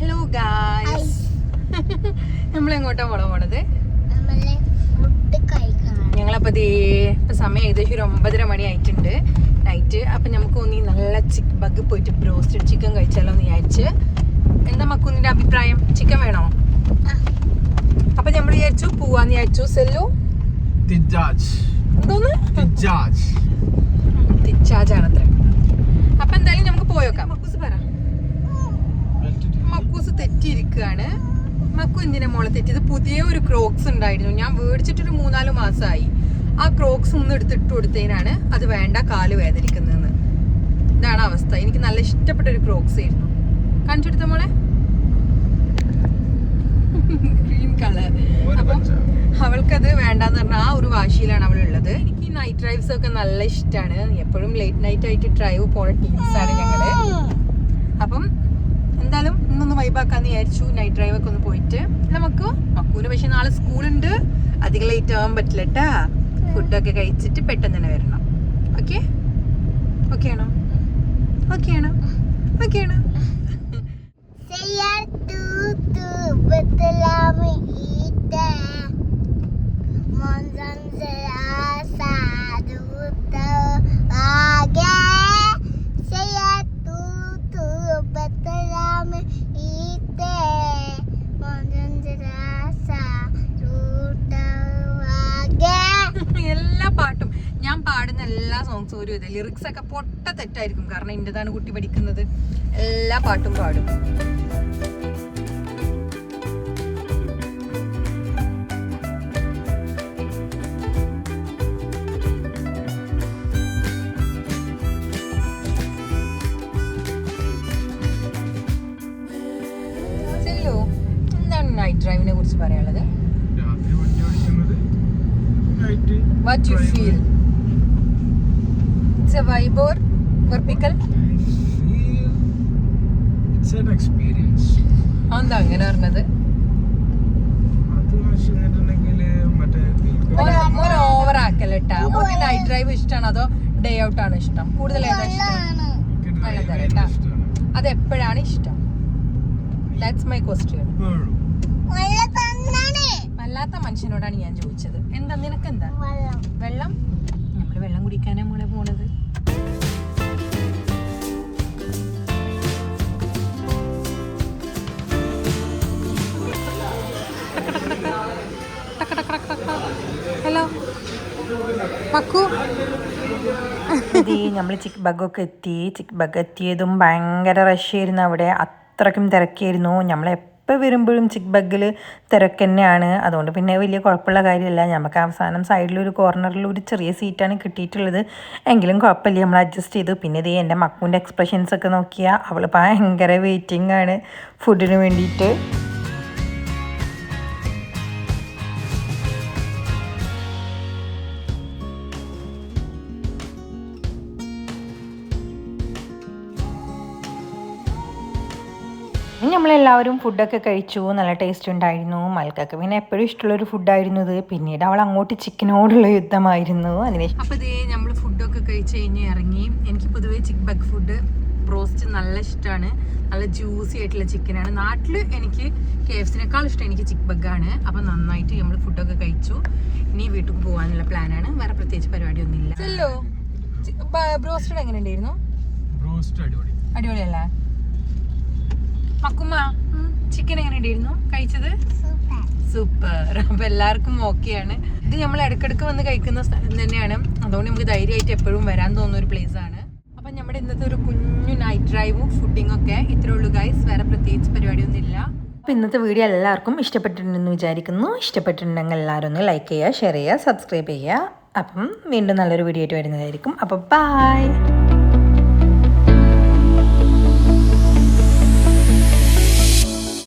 Hello guys, നമ്മളെങ്ങോട്ടാ പോണത്? ഞങ്ങളപ്പോൾ ഇപ്പം സമയം ഏകദേശം ഒരു 9:30 മണി ആയിട്ടുണ്ട് നൈറ്റ്. അപ്പം നമുക്ക് ഒന്നി നല്ല ചിക്ക് ബഗ് പോയിട്ട് ബ്രോസ്റ്റഡ് ചിക്കൻ കഴിച്ചാലോ എന്ന് വിചാരിച്ച്. എന്താ മക്കുന്നിൻ്റെ അഭിപ്രായം? ചിക്കൻ വേണോ? അപ്പം നമ്മൾ വിചാരിച്ചു പോവാന്ന് വിചാരിച്ചു. സെല്ലു എന്തോന്ന് തിച്ചാജാണത്ര. അപ്പം എന്തായാലും നമുക്ക് പോയോക്കാം. മക്കൂസ് പറ. മക്കൂസ് തെറ്റിയിരിക്കുകയാണ്. മക്കു എന്തിനാ മോളെ തെറ്റിയത്? പുതിയ ഒരു ക്രോക്സ് ഉണ്ടായിരുന്നു, ഞാൻ മേടിച്ചിട്ടൊരു 3-4 മാസമായി. ആ ക്രോക്സ് ഒന്ന് എടുത്തിട്ട് കൊടുത്തതിനാണ് അത് വേണ്ട, കാല് വേദനിക്കുന്നതെന്ന്. ഇതാണ് അവസ്ഥ. എനിക്ക് നല്ല ഇഷ്ടപ്പെട്ട ഒരു ക്രോക്സ് ആയിരുന്നു. കാണിച്ചെടുത്ത മോളെ, ഗ്രീൻ കളർ. അപ്പം അവൾക്കത് വേണ്ടാന്ന് പറഞ്ഞ ആ ഒരു വാശിയിലാണ് അവളുള്ളത്. എനിക്ക് ഈ നൈറ്റ് ഡ്രൈവ്സ് ഒക്കെ നല്ല ഇഷ്ടമാണ്. എപ്പോഴും ലേറ്റ് നൈറ്റ് ആയിട്ട് ഡ്രൈവ് പോണ ടീംസാണ് ഞങ്ങള്. അപ്പം എന്തായാലും ഇന്നൊന്ന് വൈബാക്കാന്ന് വിചാരിച്ചു. നൈറ്റ് ഡ്രൈവ് ഒക്കെ ഒന്ന് പോയിട്ട് നമുക്ക് മക്കൂന് പക്ഷെ നാളെ സ്കൂളുണ്ട്, അധികം ലേറ്റ് ആവാൻ പറ്റില്ല കേട്ടാ. ഫുഡൊക്കെ കഴിച്ചിട്ട് പെട്ടെന്ന് തന്നെ വരണം. ഓക്കെ ഓക്കെ ആണോ? ഓക്കെ ആണോ? ഓക്കെ ആണോ? എല്ലാ പാട്ടും ഞാൻ പാടുന്ന എല്ലാ സോങ്സും ഒരു ഇത് ലിറിക്സ് ഒക്കെ പൊട്ട തെറ്റായിരിക്കും, കാരണം എന്റേതാണ് കുട്ടി പഠിക്കുന്നത്. എല്ലാ പാട്ടും പാടും. സെല്ലു, എന്താണ് നൈറ്റ് ഡ്രൈവിനെ കുറിച്ച് പറയാനുള്ളത്? What you feel? It's a vibe or vertical? It's an experience. എന്താ അങ്ങനെ പറഞ്ഞത്? ഓവർ ആക്കല്ലേട്ടാ. മോക്ക് നൈറ്റ് ഡ്രൈവ് ഇഷ്ടമാണോ അതോ ഡേ ഔട്ട് ആണ് ഇഷ്ടം? കൂടുതൽ ഏതാ ഇഷ്ടം? നല്ലതല്ലേട്ടാ. അത് എപ്പോഴാണ് ഇഷ്ടം? That's my question. അല്ലാത്ത മനുഷ്യനോടാണ് ഞാൻ ചോദിച്ചത്. എന്താ നിനക്ക് എന്താ? വെള്ളം. നമ്മള് വെള്ളം കുടിക്കാനാ മോളെ പോണത്. ഹലോ മക്കു. നമ്മൾ ചിക്ക് ബഗ്ഗൊക്കെ എത്തി. ചിക്ക് ബഗ് എത്തിയതും ഭയങ്കര റഷ് ആയിരുന്നു അവിടെ. അത്രയ്ക്കും തിരക്കായിരുന്നു. നമ്മളെപ്പോൾ വരുമ്പോഴും ചിക്ക് ബഗ്ഗിൽ തിരക്ക് തന്നെയാണ്. അതുകൊണ്ട് പിന്നെ വലിയ കുഴപ്പമുള്ള കാര്യമല്ല. നമുക്ക് അവസാനം സൈഡിലൊരു കോർണറിൽ ഒരു ചെറിയ സീറ്റാണ് കിട്ടിയിട്ടുള്ളത്. എങ്കിലും കുഴപ്പമില്ല, നമ്മൾ അഡ്ജസ്റ്റ് ചെയ്തു. പിന്നെ ഇത് എൻ്റെ മക്കുവിൻ്റെ എക്സ്പ്രഷൻസ് ഒക്കെ നോക്കിയാൽ അവൾ ഭയങ്കര വെയിറ്റിംഗ് ആണ് ഫുഡിന് വേണ്ടിയിട്ട്. നമ്മളെല്ലാവരും ഫുഡൊക്കെ കഴിച്ചു. നല്ല ടേസ്റ്റ് ഉണ്ടായിരുന്നു. മൽക്കൊക്കെ പിന്നെ എപ്പോഴും ഇഷ്ടമുള്ളൊരു ഫുഡായിരുന്നു ഇത്. പിന്നീട് അവൾ അങ്ങോട്ട് ചിക്കനോടുള്ള യുദ്ധമായിരുന്നു. അതിന് അപ്പോൾ ഇതേ നമ്മൾ ഫുഡൊക്കെ കഴിച്ച് കഴിഞ്ഞ് ഇറങ്ങി. എനിക്ക് പൊതുവേ ചിക്ക് ബഗ് ഫുഡ് ബ്രോസ്റ്റ് നല്ല ഇഷ്ടമാണ്. നല്ല ജ്യൂസി ആയിട്ടുള്ള ചിക്കനാണ്. നാട്ടിൽ എനിക്ക് KFCനേക്കാൾ ഇഷ്ടം എനിക്ക് ചിക്ക് ബഗ്ഗാണ്. അപ്പോൾ നന്നായിട്ട് നമ്മൾ ഫുഡൊക്കെ കഴിച്ചു. ഇനി വീട്ടിൽ പോകാനുള്ള പ്ലാനാണ്. വേറെ പ്രത്യേകിച്ച് പരിപാടിയൊന്നുമില്ല. ഹലോ, ബ്രോസ്റ്റഡ് എങ്ങനെ ഉണ്ടായിരുന്നു? അടിപൊളിയല്ലേ മക്കുമ്മ? ചിക്കൻ എങ്ങനെ ഉണ്ടായിരുന്നു കഴിച്ചത്? സൂപ്പർ. അപ്പൊ എല്ലാവർക്കും ഓക്കെയാണ്. ഇത് നമ്മൾ ഇടയ്ക്കിടയ്ക്ക് വന്ന് കഴിക്കുന്ന സ്ഥലം തന്നെയാണ്. അതുകൊണ്ട് നമുക്ക് ധൈര്യമായിട്ട് എപ്പോഴും വരാൻ തോന്നുന്ന ഒരു പ്ലേസ് ആണ്. അപ്പൊ നമ്മുടെ ഇന്നത്തെ ഒരു കുഞ്ഞു നൈറ്റ് ഡ്രൈവും ഫുഡിങ്ങും ഒക്കെ ഇത്രേ ഉള്ളൂ ഗൈസ്. വേറെ പ്രത്യേകിച്ച് പരിപാടിയൊന്നും ഇല്ല. അപ്പോൾ ഇന്നത്തെ വീഡിയോ എല്ലാവർക്കും ഇഷ്ടപ്പെട്ടിട്ടുണ്ടെന്ന് വിചാരിക്കുന്നു. ഇഷ്ടപ്പെട്ടിട്ടുണ്ടെങ്കിൽ എല്ലാവരും ഒന്ന് ലൈക്ക് ചെയ്യുക, ഷെയർ ചെയ്യുക, സബ്സ്ക്രൈബ് ചെയ്യുക. അപ്പം വീണ്ടും നല്ലൊരു വീഡിയോ ആയിട്ട് വരുന്നതായിരിക്കും. അപ്പോൾ ബൈ.